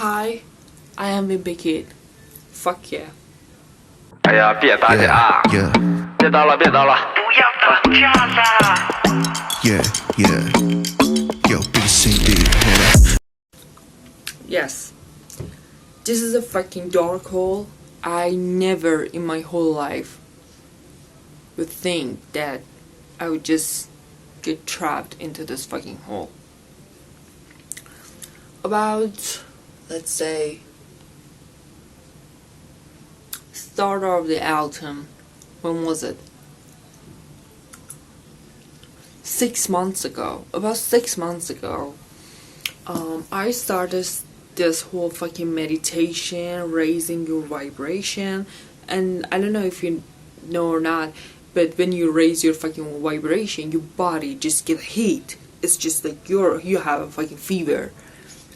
Hi, I am Wimpy Kid. Fuck yeah. 哎呀，别打架啊！ Yeah, 别打了，别打了！不要打架啦！ yeah, yeah. Yo, big CD, man. Yes. This is a fucking dark hole. I never in my whole life would think that I would just get trapped into this fucking hole. About, let's say, start of the autumn. When was it? 6 months ago. About 6 months ago, I started this whole fucking meditation, raising your vibration, and I don't know if you know or not, but when you raise your fucking vibration, your body just get heat. It's just like you have a fucking fever,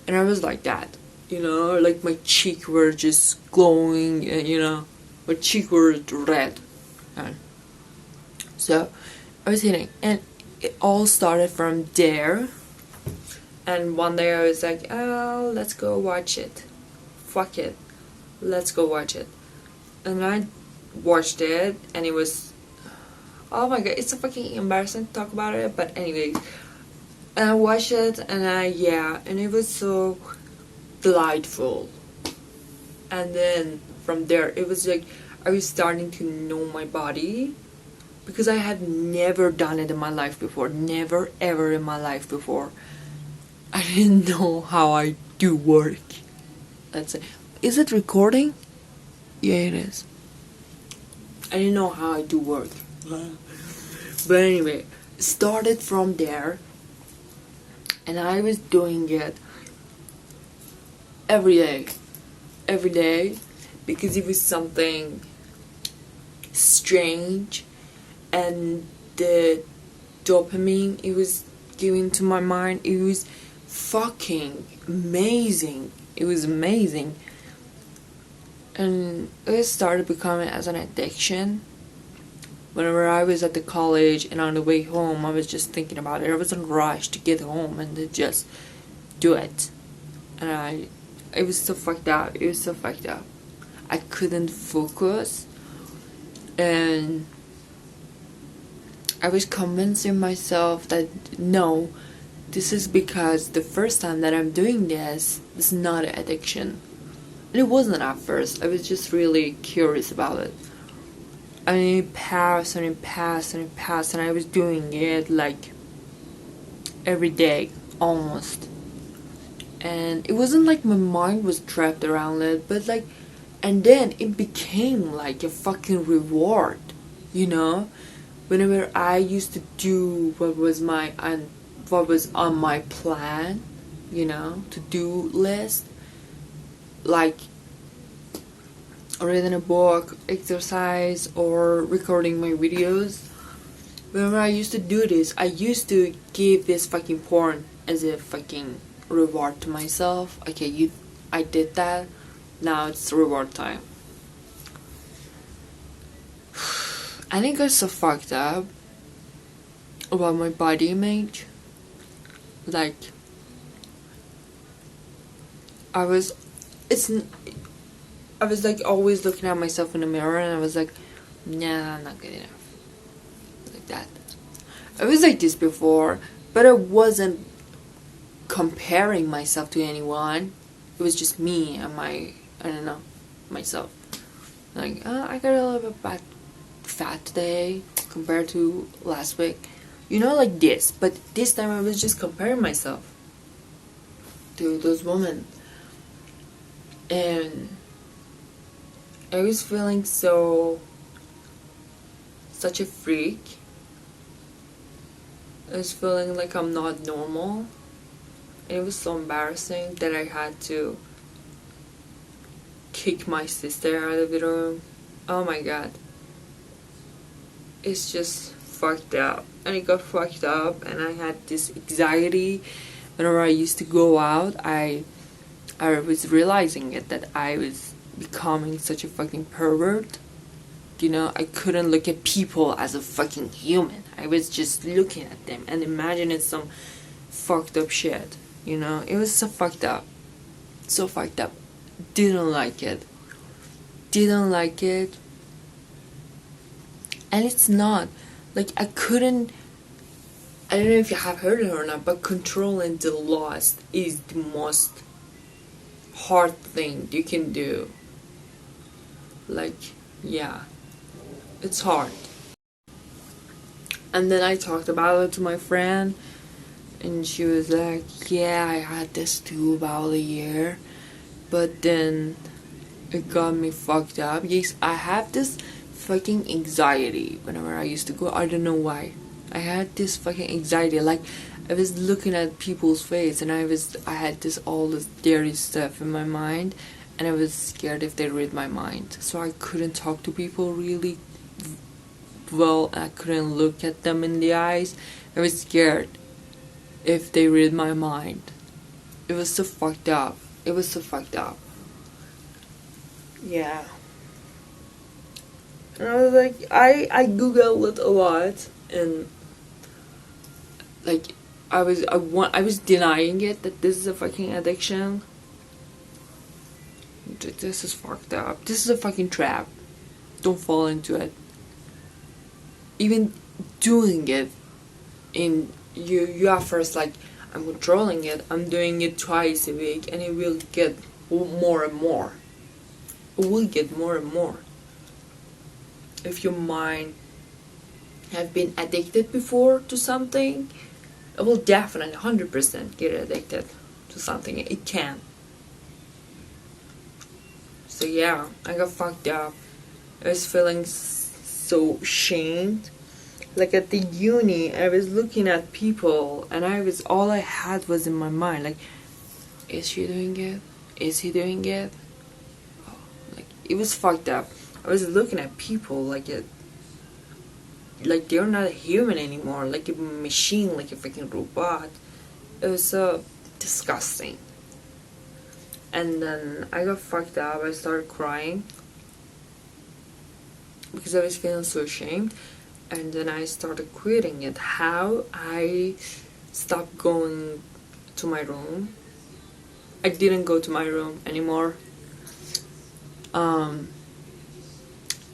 and I was like that, like my cheek were just glowing, and my cheek were red, and so I was hitting, and it all started from there. And one day I was like, oh, let's go watch it. Fuck it. Let's go watch it. And I watched it, and it was, oh my god, it's so fucking embarrassing to talk about it, but anyways. And I watched it, and and it was so delightful. And then from there, it was like, I was starting to know my body, because I had never done it in my life before. Never ever in my life before. I didn't know how I do work. Let's say, is it recording? Yeah, it is. I didn't know how I do work. But anyway, started from there, and I was doing it every day, because it was something strange, and the dopamine it was giving to my mind, it was fucking amazing. It was amazing. And it started becoming as an addiction. Whenever I was at the college and on the way home, I was just thinking about it. I was in a rush to get home and to just do it. And it was so fucked up. It was so fucked up. I couldn't focus. And I was convincing myself that no, this is because the first time that I'm doing this is not an addiction. And it wasn't at first. I was just really curious about it. I mean, it passed and it passed and it passed, and I was doing it like every day, almost. And it wasn't like my mind was trapped around it, but like, and then it became like a fucking reward, Whenever I used to do what was on my plan, to-do list, like reading a book, exercise, or recording my videos. Whenever I used to do this, I used to give this fucking porn as a fucking reward to myself. Okay, I did that. Now it's reward time. I think I got so fucked up about my body image. Like, I was like always looking at myself in the mirror, and I was like, nah, I'm not good enough. Like that. I was like this before, but I wasn't comparing myself to anyone. It was just me and myself. Like, I got a little bit fat today compared to last week. Like this. But this time I was just comparing myself to those women. And I was feeling such a freak. I was feeling like I'm not normal. And it was so embarrassing that I had to kick my sister out of the room. Oh my god. It's just fucked up. And it got fucked up, and I had this anxiety. Whenever I used to go out, I was realizing that I was becoming such a fucking pervert. I couldn't look at people as a fucking human. I was just looking at them and imagining some fucked up shit. It was so fucked up. So fucked up. Didn't like it. Didn't like it. And it's not. Like, I couldn't. I don't know if you have heard it or not, but controlling the lust is the most hard thing you can do. Like, yeah. It's hard. And then I talked about it to my friend, and she was like, yeah, I had this too about a year, but then it got me fucked up. Yes, I have this fucking anxiety whenever I used to go. I don't know why. I had this fucking anxiety. Like, I was looking at people's face, and I had all this dirty stuff in my mind, and I was scared if they read my mind. So I couldn't talk to people really well. I couldn't look at them in the eyes. I was scared if they read my mind. It was so fucked up. It was so fucked up. Yeah. And I was like, I googled it a lot, and like I was denying it that this is a fucking addiction. This is fucked up. This is a fucking trap. Don't fall into it. Even doing it, in you are first like, I'm controlling it. I'm doing it twice a week, and it will get more and more. It will get more and more. If your mind have been addicted before to something, it will definitely 100% get addicted to something. It can. So yeah, I got fucked up. I was feeling so shamed. Like at the uni, I was looking at people, and all I had was in my mind, like, is she doing it? Is he doing it? Oh, like, it was fucked up. I was looking at people like they're not a human anymore, like a machine, like a freaking robot. It was so disgusting. And then I got fucked up. I started crying because I was feeling so ashamed. And then I started quitting it. How? I stopped going to my room. I didn't go to my room anymore.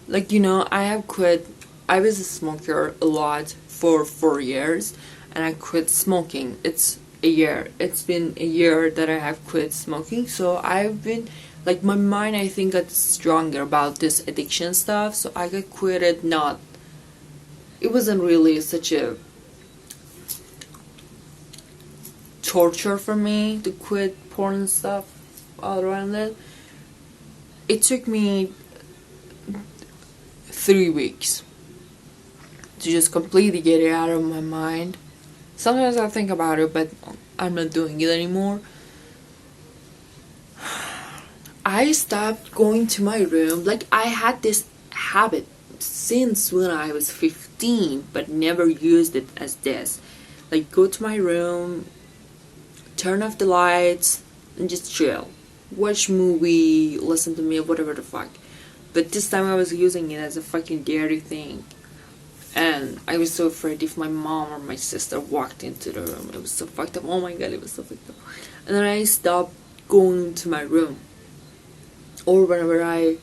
Like, you know, I have quit. I was a smoker a lot for 4 years, and I quit smoking. It's a year. It's been a year that I have quit smoking. So I've been, like, my mind, I think, got stronger about this addiction stuff. So I got quitted. It wasn't really such a torture for me to quit porn and stuff all around it. It took me 3 weeks to just completely get it out of my mind. Sometimes I think about it, but I'm not doing it anymore. I stopped going to my room. Like, I had this habit since when I was 15, but never used it as this. Like, go to my room, turn off the lights, and just chill. Watch movie, listen to me, whatever the fuck. But this time I was using it as a fucking dirty thing. And I was so afraid if my mom or my sister walked into the room. It was so fucked up. Oh my god, it was so fucked up. And then I stopped going to my room. Or whenever I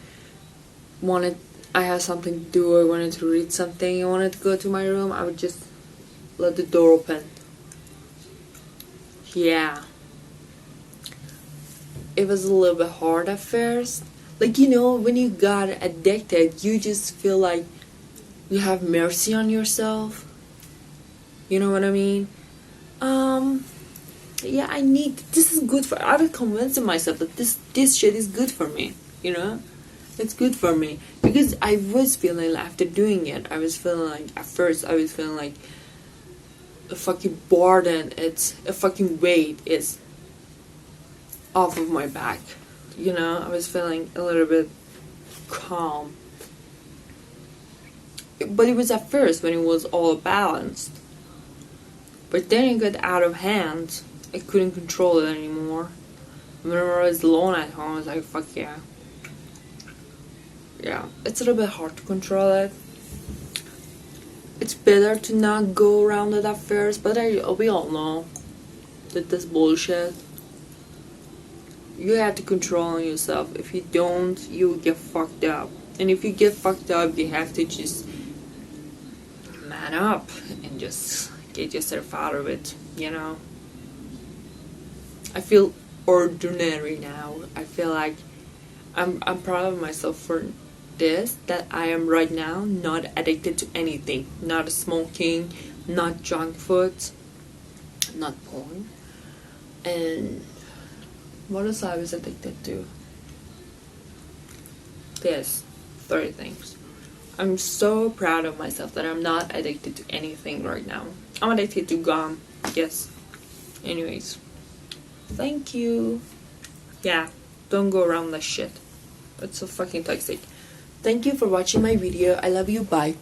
had something to do, I wanted to read something, I wanted to go to my room, I would just let the door open. Yeah. It was a little bit hard at first. Like, you know, when you got addicted, you just feel like you have mercy on yourself. You know what I mean? Yeah, this is good for, I was convincing myself that this shit is good for me, you know? It's good for me. Because I was feeling, after doing it, I was feeling like, at first, I was feeling like a fucking burden, it's a fucking weight is off of my back. You know, I was feeling a little bit calm. But it was at first when it was all balanced. But then it got out of hand. I couldn't control it anymore. Whenever I was alone at home, I was like, fuck yeah. Yeah, it's a little bit hard to control it. It's better to not go around it at first, but we all know that that's bullshit. you have to control yourself. If you don't, you get fucked up. And if you get fucked up, you have to just man up and just get yourself out of it, you know. I feel ordinary now. I feel like I'm proud of myself for this, that I am right now not addicted to anything. Not smoking, not junk food, not porn. And what else I was addicted to? Yes, 3 things. I'm so proud of myself that I'm not addicted to anything right now. I'm addicted to gum, yes. Anyways, thank you. Yeah, don't go around that shit. It's so fucking toxic. Thank you for watching my video. I love you. Bye.